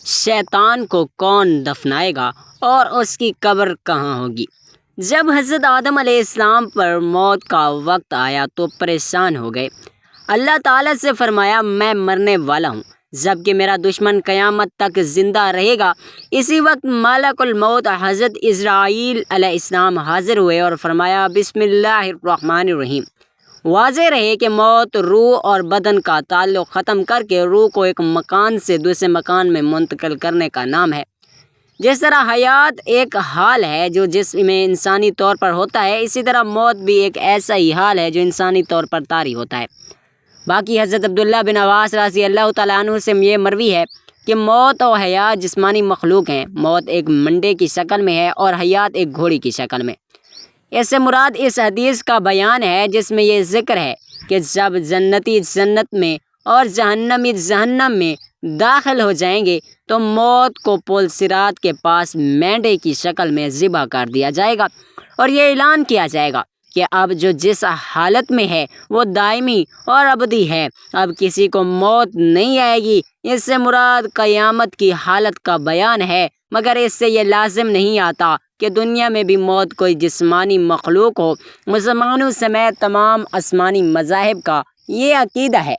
شیطان کو کون دفنائے گا اور اس کی قبر کہاں ہوگی؟ جب حضرت آدم علیہ السلام پر موت کا وقت آیا تو پریشان ہو گئے۔ اللہ تعالیٰ سے فرمایا میں مرنے والا ہوں جبکہ میرا دشمن قیامت تک زندہ رہے گا۔ اسی وقت ملک الموت حضرت اسرائیل علیہ السلام حاضر ہوئے اور فرمایا بسم اللہ الرحمن الرحیم۔ واضح رہے کہ موت روح اور بدن کا تعلق ختم کر کے روح کو ایک مکان سے دوسرے مکان میں منتقل کرنے کا نام ہے۔ جس طرح حیات ایک حال ہے جو جسم میں انسانی طور پر ہوتا ہے، اسی طرح موت بھی ایک ایسا ہی حال ہے جو انسانی طور پر طاری ہوتا ہے۔ باقی حضرت عبداللہ بن عباس رضی اللہ تعالیٰ عنہ سے یہ مروی ہے کہ موت اور حیات جسمانی مخلوق ہیں۔ موت ایک منڈے کی شکل میں ہے اور حیات ایک گھوڑی کی شکل میں۔ اس سے مراد اس حدیث کا بیان ہے جس میں یہ ذکر ہے کہ جب جنتی جنت میں اور جہنمی جہنم میں داخل ہو جائیں گے تو موت کو پل صراط کے پاس مینڈے کی شکل میں ذبح کر دیا جائے گا اور یہ اعلان کیا جائے گا کہ اب جو جس حالت میں ہے وہ دائمی اور ابدی ہے، اب کسی کو موت نہیں آئے گی۔ اس سے مراد قیامت کی حالت کا بیان ہے، مگر اس سے یہ لازم نہیں آتا کہ دنیا میں بھی موت کوئی جسمانی مخلوق ہو۔ مسلمانوں سمیت تمام آسمانی مذاہب کا یہ عقیدہ ہے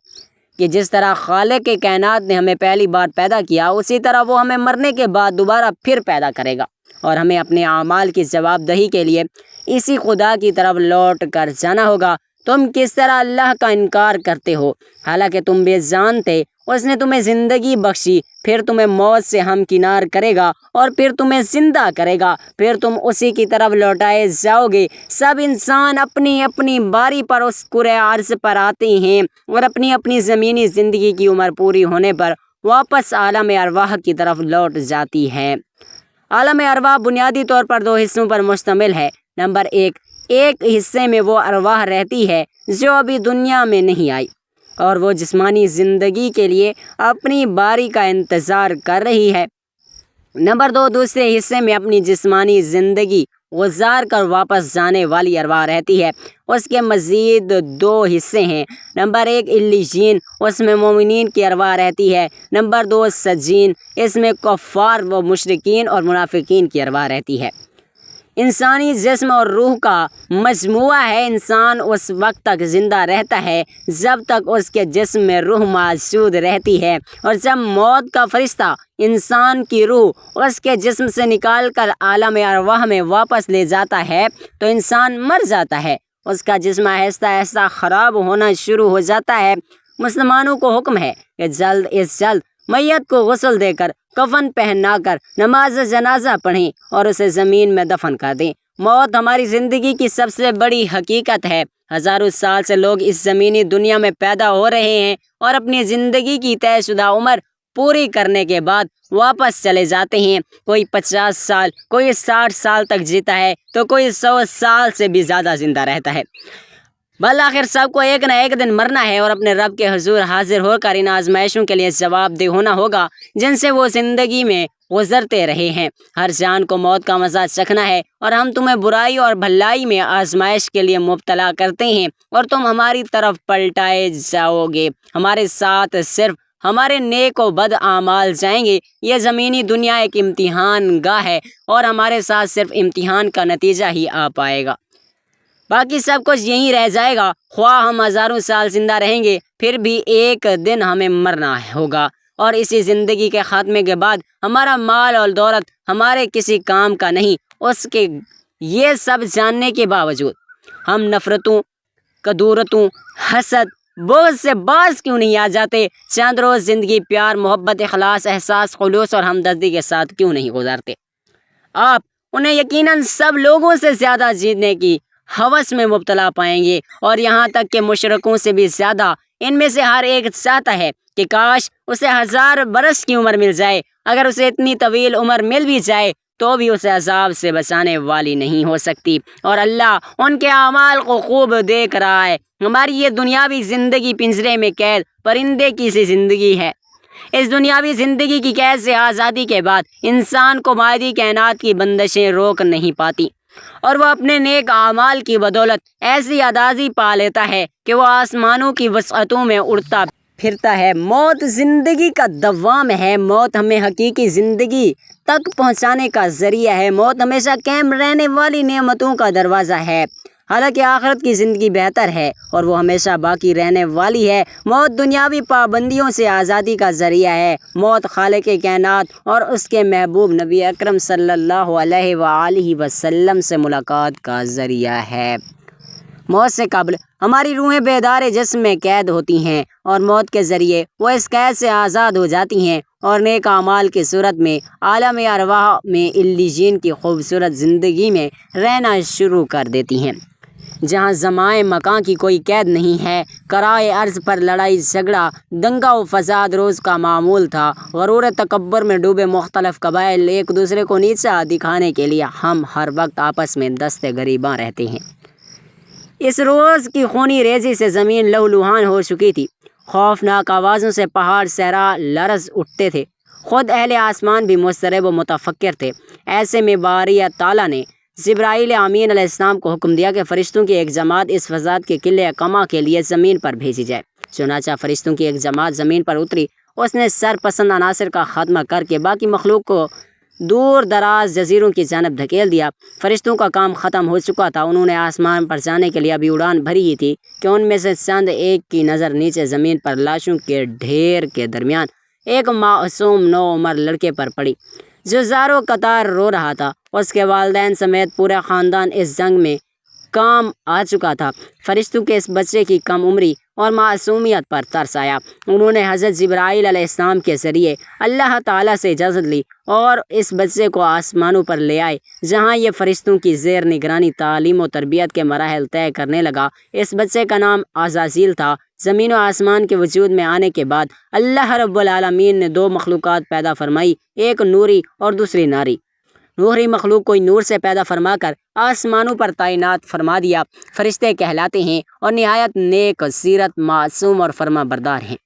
کہ جس طرح خالق کائنات نے ہمیں پہلی بار پیدا کیا، اسی طرح وہ ہمیں مرنے کے بعد دوبارہ پھر پیدا کرے گا اور ہمیں اپنے اعمال کی جواب دہی کے لیے اسی خدا کی طرف لوٹ کر جانا ہوگا۔ تم کس طرح اللہ کا انکار کرتے ہو حالانکہ تم بھی جانتے اس نے تمہیں زندگی بخشی، پھر تمہیں موت سے ہمکنار کرے گا اور پھر تمہیں زندہ کرے گا، پھر تم اسی کی طرف لوٹائے جاؤ گے۔ سب انسان اپنی اپنی باری پر اس کرۂ ارض پر آتے ہیں اور اپنی اپنی زمینی زندگی کی عمر پوری ہونے پر واپس عالم ارواح کی طرف لوٹ جاتی ہے۔ عالم ارواح بنیادی طور پر دو حصوں پر مشتمل ہے۔ نمبر ایک حصے میں وہ ارواح رہتی ہے جو ابھی دنیا میں نہیں آئی اور وہ جسمانی زندگی کے لیے اپنی باری کا انتظار کر رہی ہے۔ نمبر دو، دوسرے حصے میں اپنی جسمانی زندگی گزار کر واپس جانے والی ارواح رہتی ہے۔ اس کے مزید دو حصے ہیں۔ نمبر ایک علیین، اس میں مومنین کی ارواح رہتی ہے۔ نمبر دو سجین، اس میں کفار و مشرکین اور منافقین کی ارواح رہتی ہے۔ انسانی جسم اور روح کا مجموعہ ہے۔ انسان اس وقت تک زندہ رہتا ہے جب تک اس کے جسم میں روح موجود رہتی ہے، اور جب موت کا فرشتہ انسان کی روح اس کے جسم سے نکال کر عالم ارواح میں واپس لے جاتا ہے تو انسان مر جاتا ہے، اس کا جسم آہستہ آہستہ خراب ہونا شروع ہو جاتا ہے۔ مسلمانوں کو حکم ہے کہ جلد از جلد میت کو غسل دے کر، کفن پہنا کر نماز جنازہ پڑھیں اور اسے زمین میں دفن کر دیں۔ موت ہماری زندگی کی سب سے بڑی حقیقت ہے۔ ہزاروں سال سے لوگ اس زمینی دنیا میں پیدا ہو رہے ہیں اور اپنی زندگی کی طے شدہ عمر پوری کرنے کے بعد واپس چلے جاتے ہیں۔ کوئی 50 سال، کوئی 60 سال تک جیتا ہے تو کوئی 100 سال سے بھی زیادہ زندہ رہتا ہے۔ بالآخر سب کو ایک نہ ایک دن مرنا ہے اور اپنے رب کے حضور حاضر ہو کر ان آزمائشوں کے لیے جواب دہ ہونا ہوگا جن سے وہ زندگی میں گزرتے رہے ہیں۔ ہر جان کو موت کا مزہ چکھنا ہے اور ہم تمہیں برائی اور بھلائی میں آزمائش کے لیے مبتلا کرتے ہیں اور تم ہماری طرف پلٹائے جاؤ گے۔ ہمارے ساتھ صرف ہمارے نیک و بد اعمال جائیں گے۔ یہ زمینی دنیا ایک امتحان گاہ ہے اور ہمارے ساتھ صرف امتحان کا نتیجہ ہی آ پائے گا، باقی سب کچھ یہیں رہ جائے گا۔ خواہ ہم ہزاروں سال زندہ رہیں گے پھر بھی ایک دن ہمیں مرنا ہوگا، اور اسی زندگی کے خاتمے کے بعد ہمارا مال اور دولت ہمارے کسی کام کا نہیں۔ اس کے یہ سب جاننے کے باوجود ہم نفرتوں، کدورتوں، حسد، بغض سے باز کیوں نہیں آ جاتے؟ چند روز زندگی پیار، محبت، اخلاص، احساس، خلوص اور ہمدردی کے ساتھ کیوں نہیں گزارتے؟ آپ انہیں یقیناً سب لوگوں سے زیادہ جیتنے کی ہوس میں مبتلا پائیں گے، اور یہاں تک کہ مشرکوں سے بھی زیادہ۔ ان میں سے ہر ایک چاہتا ہے کہ کاش اسے 1000 برس کی عمر مل جائے۔ اگر اسے اتنی طویل عمر مل بھی جائے تو بھی اسے عذاب سے بچانے والی نہیں ہو سکتی، اور اللہ ان کے اعمال کو خوب دیکھ رہا ہے۔ ہماری یہ دنیاوی زندگی پنجرے میں قید پرندے کی سی زندگی ہے۔ اس دنیاوی زندگی کی قید سے آزادی کے بعد انسان کو مادی کائنات کی بندشیں روک نہیں پاتی، اور وہ اپنے نیک اعمال کی بدولت ایسی اعزازی پا لیتا ہے کہ وہ آسمانوں کی وسعتوں میں اڑتا پھرتا ہے۔ موت زندگی کا دوام ہے، موت ہمیں حقیقی زندگی تک پہنچانے کا ذریعہ ہے، موت ہمیشہ قائم رہنے والی نعمتوں کا دروازہ ہے۔ حالانکہ آخرت کی زندگی بہتر ہے اور وہ ہمیشہ باقی رہنے والی ہے۔ موت دنیاوی پابندیوں سے آزادی کا ذریعہ ہے، موت خالق کائنات اور اس کے محبوب نبی اکرم صلی اللہ علیہ وآلہ وسلم سے ملاقات کا ذریعہ ہے۔ موت سے قبل ہماری روحیں بیدار جسم میں قید ہوتی ہیں اور موت کے ذریعے وہ اس قید سے آزاد ہو جاتی ہیں اور نیک اعمال کی صورت میں عالم ارواح میں علیین کی خوبصورت زندگی میں رہنا شروع کر دیتی ہیں، جہاں زمان مکان کی کوئی قید نہیں ہے۔ کرۂ ارض پر لڑائی جھگڑا، دنگا و فساد روز کا معمول تھا۔ غرور تکبر میں ڈوبے مختلف قبائل ایک دوسرے کو نیچا دکھانے کے لیے ہم ہر وقت آپس میں دست گریباں رہتے ہیں۔ اس روز کی خونی ریزی سے زمین لہولہان ہو چکی تھی، خوفناک آوازوں سے پہاڑ صحرا لرز اٹھتے تھے، خود اہل آسمان بھی مضطرب و متفکر تھے۔ ایسے میں باری تعالیٰ نے جبرائیل امین علیہ السلام کو حکم دیا کہ فرشتوں کی ایک جماعت اس فساد کے قلعہ کما کے لیے زمین پر بھیجی جائے۔ چنانچہ فرشتوں کی ایک جماعت زمین پر اتری، اس نے سرپسند عناصر کا خاتمہ کر کے باقی مخلوق کو دور دراز جزیروں کی جانب دھکیل دیا۔ فرشتوں کا کام ختم ہو چکا تھا، انہوں نے آسمان پر جانے کے لیے ابھی اڑان بھری ہی تھی کہ ان میں سے چند ایک کی نظر نیچے زمین پر لاشوں کے ڈھیر کے درمیان ایک معصوم نوعمر لڑکے پر پڑی جو زاروں قطار رو رہا تھا۔ اس کے والدین سمیت پورا خاندان اس جنگ میں کام آ چکا تھا۔ فرشتوں کے اس بچے کی کم عمری اور معصومیت پر ترس آیا، انہوں نے حضرت جبرائیل علیہ السلام کے ذریعے اللہ تعالیٰ سے اجازت لی اور اس بچے کو آسمانوں پر لے آئے، جہاں یہ فرشتوں کی زیر نگرانی تعلیم و تربیت کے مراحل طے کرنے لگا۔ اس بچے کا نام عزازیل تھا۔ زمین و آسمان کے وجود میں آنے کے بعد اللہ رب العالمین نے دو مخلوقات پیدا فرمائی، ایک نوری اور دوسری ناری۔ نوری مخلوق کو نور سے پیدا فرما کر آسمانوں پر تعینات فرما دیا، فرشتے کہلاتے ہیں اور نہایت نیک سیرت، معصوم اور فرما بردار ہیں۔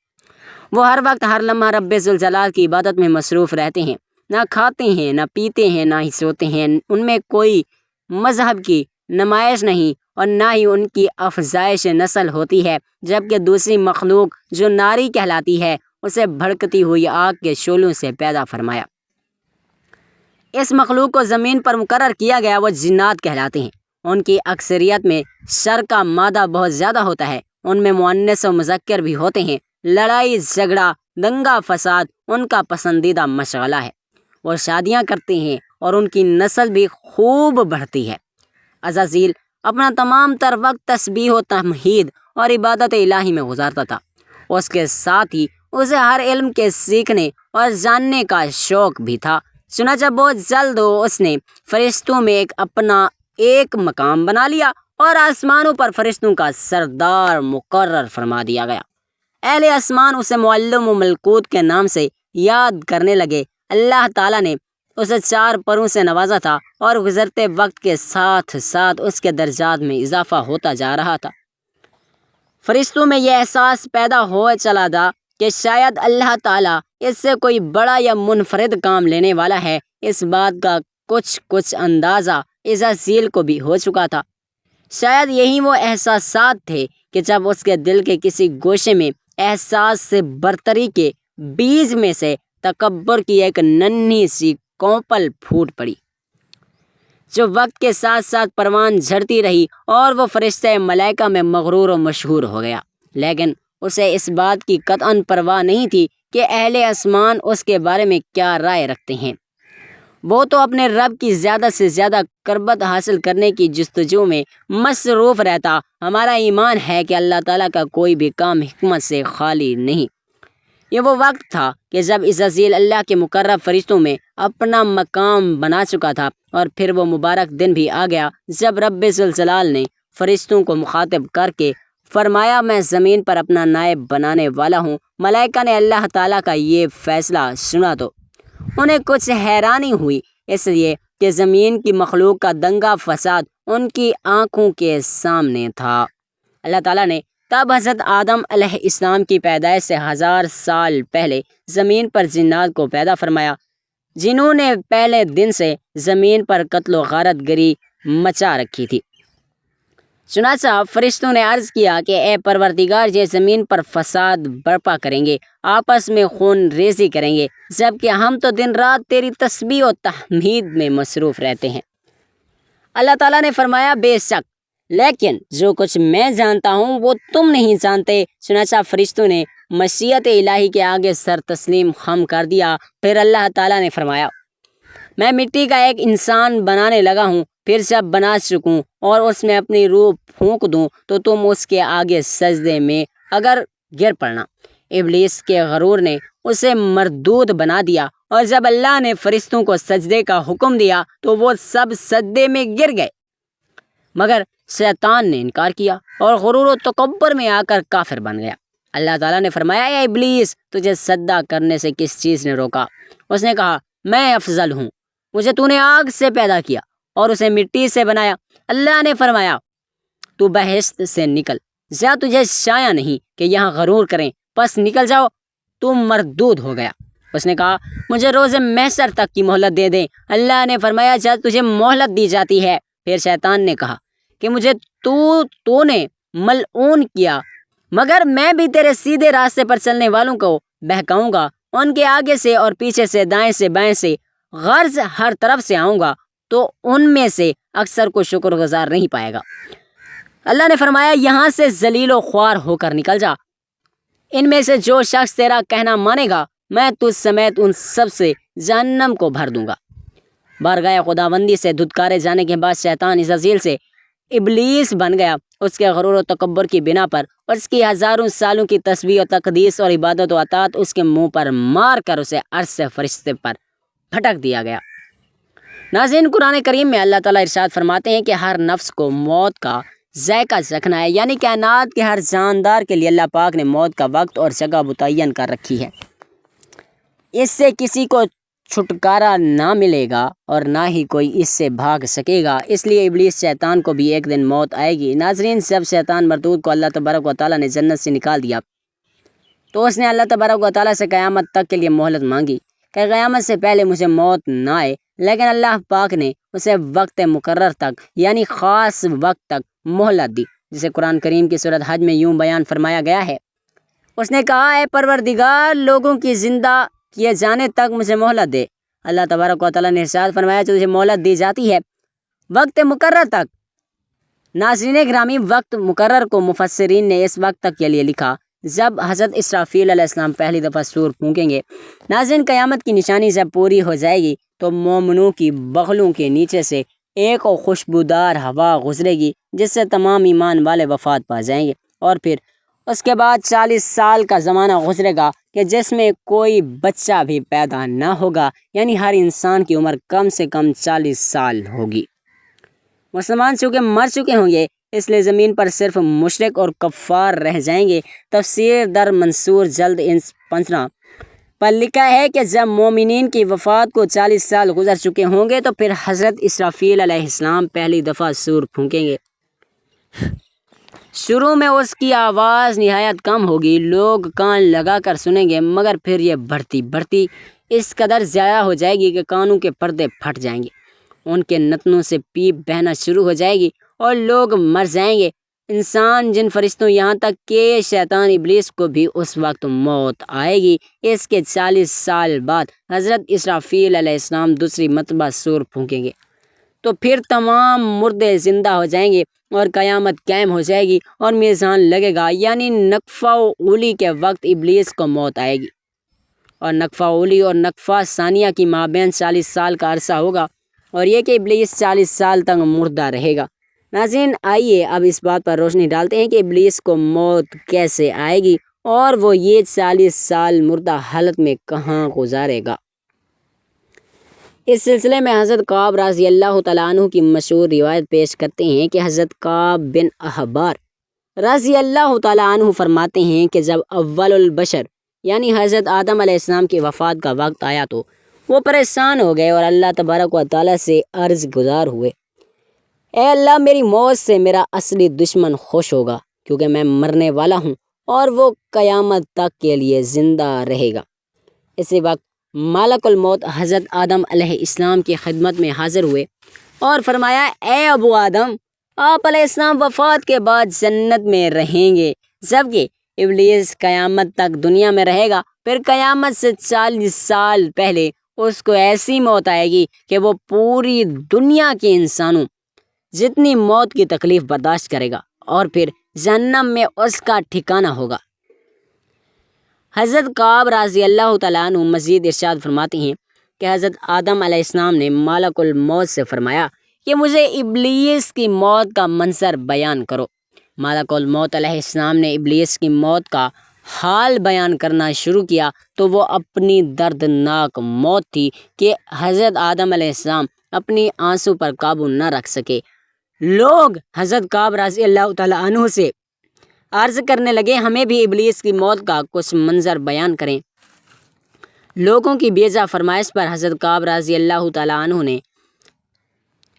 وہ ہر وقت ہر لمحہ رب ذوالجلال کی عبادت میں مصروف رہتے ہیں، نہ کھاتے ہیں نہ پیتے ہیں نہ ہی سوتے ہیں۔ ان میں کوئی مذہب کی نمائش نہیں اور نہ ہی ان کی افزائش نسل ہوتی ہے، جبکہ دوسری مخلوق جو ناری کہلاتی ہے اسے بھڑکتی ہوئی آگ کے شعلوں سے پیدا فرمایا۔ اس مخلوق کو زمین پر مقرر کیا گیا، وہ جنات کہلاتے ہیں۔ ان کی اکثریت میں شر کا مادہ بہت زیادہ ہوتا ہے، ان میں مؤنث و مذکر بھی ہوتے ہیں۔ لڑائی جھگڑا، دنگا فساد ان کا پسندیدہ مشغلہ ہے، وہ شادیاں کرتے ہیں اور ان کی نسل بھی خوب بڑھتی ہے۔ عزازیل اپنا تمام تر وقت تسبیح و تحمید اور عبادت الہی میں گزارتا تھا، اس کے ساتھ ہی اسے ہر علم کے سیکھنے اور جاننے کا شوق بھی تھا۔ چنانچہ بہت جلد اس نے فرشتوں میں اپنا ایک مقام بنا لیا اور آسمانوں پر فرشتوں کا سردار مقرر فرما دیا گیا۔ اہل آسمان اسے معلم و ملکوت کے نام سے یاد کرنے لگے۔ اللہ تعالیٰ نے اسے 4 پروں سے نوازا تھا اور گزرتے وقت کے ساتھ ساتھ اس کے درجات میں اضافہ ہوتا جا رہا تھا۔ فرشتوں میں یہ احساس پیدا ہو چلا تھا کہ شاید اللہ تعالیٰ اس سے کوئی بڑا یا منفرد کام لینے والا ہے۔ اس بات کا کچھ اندازہ عزازیل کو بھی ہو چکا تھا۔ شاید یہی وہ احساسات تھے کہ جب اس کے دل کے کسی گوشے میں احساس سے برتری کے بیج میں سے تکبر کی ایک ننھی سی کونپل پھوٹ پڑی، جو وقت کے ساتھ ساتھ پروان جھڑتی رہی اور وہ فرشتہ ملائکہ میں مغرور و مشہور ہو گیا۔ لیکن اسے اس بات کی قطعاً پرواہ نہیں تھی کہ اہل آسمان اس کے بارے میں کیا رائے رکھتے ہیں۔ وہ تو اپنے رب کی زیادہ سے زیادہ قربت حاصل کرنے کی جستجو میں مصروف رہتا۔ ہمارا ایمان ہے کہ اللہ تعالیٰ کا کوئی بھی کام حکمت سے خالی نہیں۔ یہ وہ وقت تھا کہ جب عزازیل اللہ کے مقرب فرشتوں میں اپنا مقام بنا چکا تھا، اور پھر وہ مبارک دن بھی آ گیا جب رب ذوالجلال نے فرشتوں کو مخاطب کر کے فرمایا، میں زمین پر اپنا نائب بنانے والا ہوں۔ ملائکہ نے اللہ تعالیٰ کا یہ فیصلہ سنا تو انہیں کچھ حیرانی ہوئی، اس لیے کہ زمین کی مخلوق کا دنگا فساد ان کی آنکھوں کے سامنے تھا۔ اللہ تعالیٰ نے تب حضرت آدم علیہ السلام کی پیدائش سے 1000 سال پہلے زمین پر جنات کو پیدا فرمایا، جنہوں نے پہلے دن سے زمین پر قتل و غارت گری مچا رکھی تھی۔ چنانچہ فرشتوں نے عرض کیا کہ اے پروردگار، یہ زمین پر فساد برپا کریں گے، آپس میں خون ریزی کریں گے، جبکہ ہم تو دن رات تیری تسبیح و تحمید میں مصروف رہتے ہیں۔ اللہ تعالیٰ نے فرمایا بے شک، لیکن جو کچھ میں جانتا ہوں وہ تم نہیں جانتے۔ چنانچہ فرشتوں نے مشیت الہی کے آگے سر تسلیم خم کر دیا۔ پھر اللہ تعالیٰ نے فرمایا میں مٹی کا ایک انسان بنانے لگا ہوں، پھر جب بنا چکوں اور اس میں اپنی روح پھونک دوں تو تم اس کے آگے سجدے میں اگر گر پڑنا۔ ابلیس کے غرور نے اسے مردود بنا دیا، اور جب اللہ نے فرشتوں کو سجدے کا حکم دیا تو وہ سب سجدے میں گر گئے، مگر شیطان نے انکار کیا اور غرور و تکبر میں آ کر کافر بن گیا۔ اللہ تعالیٰ نے فرمایا اے ابلیس، تجھے سجدہ کرنے سے کس چیز نے روکا؟ اس نے کہا میں افضل ہوں، مجھے تو نے آگ سے پیدا کیا اور اسے مٹی سے بنایا۔ اللہ نے فرمایا تو بہشت سے نکل جا، تجھے شایع نہیں کہ یہاں غرور کریں، پس نکل جاؤ، تو مردود ہو گیا۔ اس نے کہا مجھے روز محشر تک کی مہلت دے دیں۔ اللہ نے فرمایا جب تجھے مہلت دی جاتی ہے۔ پھر شیطان نے کہا کہ مجھے تو نے ملعون کیا، مگر میں بھی تیرے سیدھے راستے پر چلنے والوں کو بہکاؤں گا، ان کے آگے سے اور پیچھے سے، دائیں سے بائیں سے، غرض ہر طرف سے آؤں گا، تو ان میں سے اکثر کو شکر گزار نہیں پائے گا۔ اللہ نے فرمایا یہاں سے ذلیل و خوار ہو کر نکل جا، ان میں سے جو شخص تیرا کہنا مانے گا میں تجھ سمیت ان سب سے جہنم کو بھر دوں گا۔ بارگاہ خداوندی سے دھتکارے جانے کے بعد شیطان عزازیل سے ابلیس بن گیا۔ اس کے غرور و تکبر کی بنا پر اور اس کی ہزاروں سالوں کی تسبیح و تقدیس اور عبادت و اطاعت اس کے منہ پر مار کر اسے عرش سے فرشتے پر پھٹک دیا گیا۔ ناظرین، قرآن کریم میں اللہ تعالیٰ ارشاد فرماتے ہیں کہ ہر نفس کو موت کا ذائقہ چکھنا ہے، یعنی کائنات کے ہر جاندار کے لیے اللہ پاک نے موت کا وقت اور جگہ متعین کر رکھی ہے۔ اس سے کسی کو چھٹکارا نہ ملے گا اور نہ ہی کوئی اس سے بھاگ سکے گا، اس لیے ابلیس شیطان کو بھی ایک دن موت آئے گی۔ ناظرین، جب شیطان مردود کو اللہ تبارک و تعالیٰ نے جنت سے نکال دیا تو اس نے اللہ تبارک و تعالیٰ سے قیامت تک کے لیے مہلت مانگی کہ قیامت سے پہلے مجھے موت نہ آئے، لیکن اللہ پاک نے اسے وقت مقرر تک یعنی خاص وقت تک مہلت دی، جسے قرآن کریم کی سورۃ حج میں یوں بیان فرمایا گیا ہے۔ اس نے کہا اے پروردگار، لوگوں کی زندہ کیے جانے تک مجھے مہلت دے۔ اللہ تبارک و تعالیٰ نے ارشاد فرمایا تجھے مہلت دی جاتی ہے وقت مقرر تک۔ ناظرین گرامی، وقت مقرر کو مفسرین نے اس وقت تک کے لیے لکھا جب حضرت اسرافیل علیہ السلام پہلی دفعہ سور پھونکیں گے۔ ناظرین، قیامت کی نشانی جب پوری ہو جائے گی تو مومنوں کی بغلوں کے نیچے سے ایک خوشبودار ہوا گزرے گی جس سے تمام ایمان والے وفات پا جائیں گے، اور پھر اس کے بعد 40 سال کا زمانہ گزرے گا کہ جس میں کوئی بچہ بھی پیدا نہ ہوگا، یعنی ہر انسان کی عمر کم سے کم 40 سال ہوگی۔ مسلمان چونکہ مر چکے ہوں گے اس لیے زمین پر صرف مشرک اور کفار رہ جائیں گے۔ تفسیر در منصور جلد 15 پر لکھا ہے کہ جب مومنین کی وفات کو 40 سال گزر چکے ہوں گے تو پھر حضرت اسرافیل علیہ السلام پہلی دفعہ سور پھونکیں گے۔ شروع میں اس کی آواز نہایت کم ہوگی، لوگ کان لگا کر سنیں گے، مگر پھر یہ بڑھتی اس قدر زیادہ ہو جائے گی کہ کانوں کے پردے پھٹ جائیں گے، ان کے نتنوں سے پیپ بہنا شروع ہو جائے گی اور لوگ مر جائیں گے، انسان، جن، فرشتوں، یہاں تک کہ شیطان ابلیس کو بھی اس وقت موت آئے گی۔ اس کے 40 سال بعد حضرت اسرافیل علیہ السلام دوسری مرتبہ سور پھونکیں گے تو پھر تمام مردے زندہ ہو جائیں گے اور قیامت قائم ہو جائے گی اور میزان لگے گا، یعنی نفخہ اولی کے وقت ابلیس کو موت آئے گی، اور نفخہ اولی اور نفخہ ثانیہ کی مابین 40 سال کا عرصہ ہوگا، اور یہ کہ ابلیس 40 سال تک مردہ رہے گا۔ ناظرین، آئیے اب اس بات پر روشنی ڈالتے ہیں کہ ابلیس کو موت کیسے آئے گی اور وہ یہ 40 سال مردہ حالت میں کہاں گزارے گا۔ اس سلسلے میں حضرت کعب رضی اللہ تعالیٰ عنہ کی مشہور روایت پیش کرتے ہیں کہ حضرت کعب بن احبار رضی اللہ تعالیٰ عنہ فرماتے ہیں کہ جب اول البشر یعنی حضرت آدم علیہ السلام کی وفات کا وقت آیا تو وہ پریشان ہو گئے اور اللہ تبارک و تعالیٰ سے عرض گزار ہوئے، اے اللہ، میری موت سے میرا اصلی دشمن خوش ہوگا کیونکہ میں مرنے والا ہوں اور وہ قیامت تک کے لیے زندہ رہے گا۔ اسی وقت ملک الموت حضرت آدم علیہ السلام کی خدمت میں حاضر ہوئے اور فرمایا، اے ابو آدم، آپ علیہ السلام وفات کے بعد جنت میں رہیں گے، جبکہ ابلیس قیامت تک دنیا میں رہے گا۔ پھر قیامت سے 40 سال پہلے اس کو ایسی موت آئے گی کہ وہ پوری دنیا کے انسانوں جتنی موت کی تکلیف برداشت کرے گا، اور پھر جہنم میں اس کا ٹھکانہ ہوگا۔ حضرت کعب رضی اللہ تعالیٰ عنہ مزید ارشاد فرماتے ہیں کہ حضرت آدم علیہ السلام نے ملک الموت سے فرمایا کہ مجھے ابلیس کی موت کا منظر بیان کرو۔ ملک الموت علیہ السلام نے ابلیس کی موت کا حال بیان کرنا شروع کیا تو وہ اپنی دردناک موت تھی کہ حضرت آدم علیہ السلام اپنی آنسو پر قابو نہ رکھ سکے۔ لوگ حضرت کعب رضی اللہ تعالیٰ عنہ سے عرض کرنے لگے، ہمیں بھی ابلیس کی موت کا کچھ منظر بیان کریں۔ لوگوں کی بیجا فرمائش پر حضرت کعب رضی اللہ تعالیٰ عنہ نے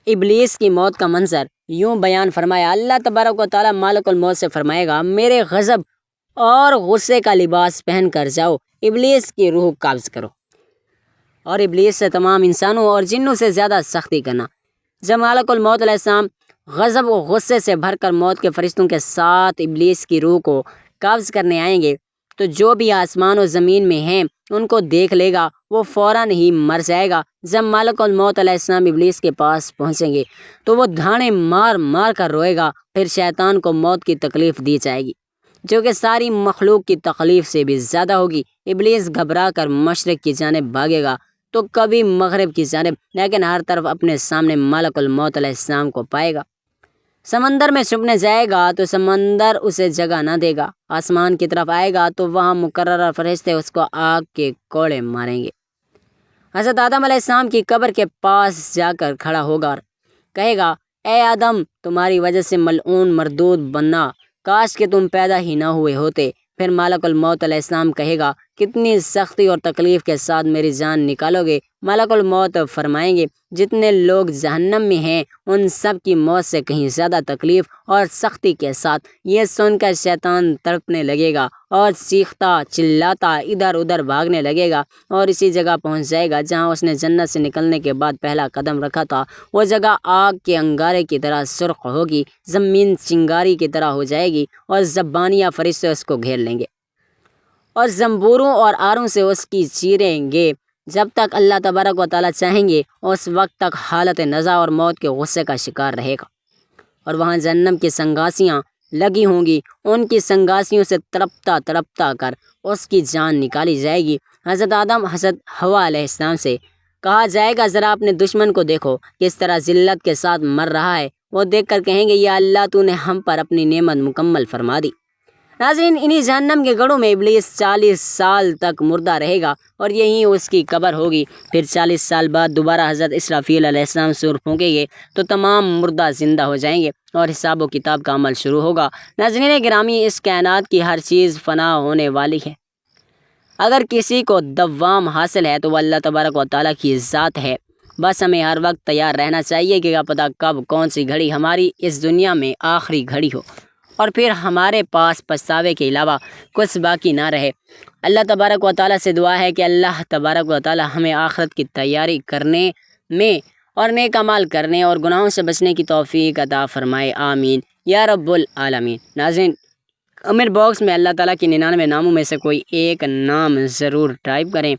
ابلیس کی موت کا منظر یوں بیان فرمایا۔ اللہ تبارک و تعالیٰ مالک الموت سے فرمائے گا، میرے غضب اور غصے کا لباس پہن کر جاؤ، ابلیس کی روح قبض کرو اور ابلیس سے تمام انسانوں اور جنوں سے زیادہ سختی کرنا۔ جب مالک الموت علیہ السلام غضب و غصے سے بھر کر موت کے فرشتوں کے ساتھ ابلیس کی روح کو قبض کرنے آئیں گے تو جو بھی آسمان و زمین میں ہیں ان کو دیکھ لے گا، وہ فوراً ہی مر جائے گا۔ جب مالک الموت علیہ السلام ابلیس کے پاس پہنچیں گے تو وہ دھانے مار مار کر روئے گا۔ پھر شیطان کو موت کی تکلیف دی جائے گی جو کہ ساری مخلوق کی تکلیف سے بھی زیادہ ہوگی۔ ابلیس گھبرا کر مشرق کی جانب بھاگے گا تو کبھی مغرب کی جانب، لیکن ہر طرف اپنے سامنے ملک الموت علیہ السلام کو پائے گا۔ سمندر میں چھپنے جائے گا تو سمندر اسے جگہ نہ دے گا۔ آسمان کی طرف آئے گا تو وہاں مقررہ فرشتے اس کو آگ کے کوڑے ماریں گے۔ حضرت آدم علیہ السلام کی قبر کے پاس جا کر کھڑا ہوگا اور کہے گا، اے آدم، تمہاری وجہ سے ملعون مردود بننا، کاش کہ تم پیدا ہی نہ ہوئے ہوتے۔ پھر ملک الموت علیہ السلام کہے گا، کتنی سختی اور تکلیف کے ساتھ میری جان نکالو گے؟ ملک الموت فرمائیں گے، جتنے لوگ جہنم میں ہیں ان سب کی موت سے کہیں زیادہ تکلیف اور سختی کے ساتھ۔ یہ سن کر شیطان تڑپنے لگے گا اور چیختا چلاتا ادھر ادھر بھاگنے لگے گا اور اسی جگہ پہنچ جائے گا جہاں اس نے جنت سے نکلنے کے بعد پہلا قدم رکھا تھا۔ وہ جگہ آگ کے انگارے کی طرح سرخ ہوگی، زمین چنگاری کی طرح ہو جائے گی اور زبانیہ فرشتے اس کو گھیر لیں گے اور زنبوروں اور آروں سے اس کی چیریں گے جب تک اللہ تبارک و تعالیٰ چاہیں گے۔ اس وقت تک حالت نزا اور موت کے غصے کا شکار رہے گا اور وہاں جہنم کی سنگاسیاں لگی ہوں گی، ان کی سنگاسیوں سے تڑپتا تڑپتا کر اس کی جان نکالی جائے گی۔ حضرت آدم حضرت حوا علیہ السلام سے کہا جائے گا، ذرا اپنے دشمن کو دیکھو کس طرح ذلت کے ساتھ مر رہا ہے۔ وہ دیکھ کر کہیں گے، یا اللہ، تو نے ہم پر اپنی نعمت مکمل فرما دی۔ ناظرین، انہی جہنم کے گڑھوں میں ابلیس 40 سال تک مردہ رہے گا اور یہیں اس کی قبر ہوگی۔ پھر 40 سال بعد دوبارہ حضرت اسرافیل علیہ السلام سور پھونکیں گے تو تمام مردہ زندہ ہو جائیں گے اور حساب و کتاب کا عمل شروع ہوگا۔ ناظرین گرامی، اس کائنات کی ہر چیز فنا ہونے والی ہے۔ اگر کسی کو دوام حاصل ہے تو وہ اللہ تبارک و تعالیٰ کی ذات ہے۔ بس ہمیں ہر وقت تیار رہنا چاہیے کہ کیا پتہ کب کون سی گھڑی ہماری اس دنیا میں آخری گھڑی ہو اور پھر ہمارے پاس پچھتاوے کے علاوہ کچھ باقی نہ رہے۔ اللہ تبارک و تعالیٰ سے دعا ہے کہ اللہ تبارک و تعالیٰ ہمیں آخرت کی تیاری کرنے میں اور نیک اعمال کرنے اور گناہوں سے بچنے کی توفیق عطا فرمائے، آمین یا رب العالمین۔ ناظرین، کمنٹ باکس میں اللہ تعالیٰ کی 99 ناموں میں سے کوئی ایک نام ضرور ٹائپ کریں۔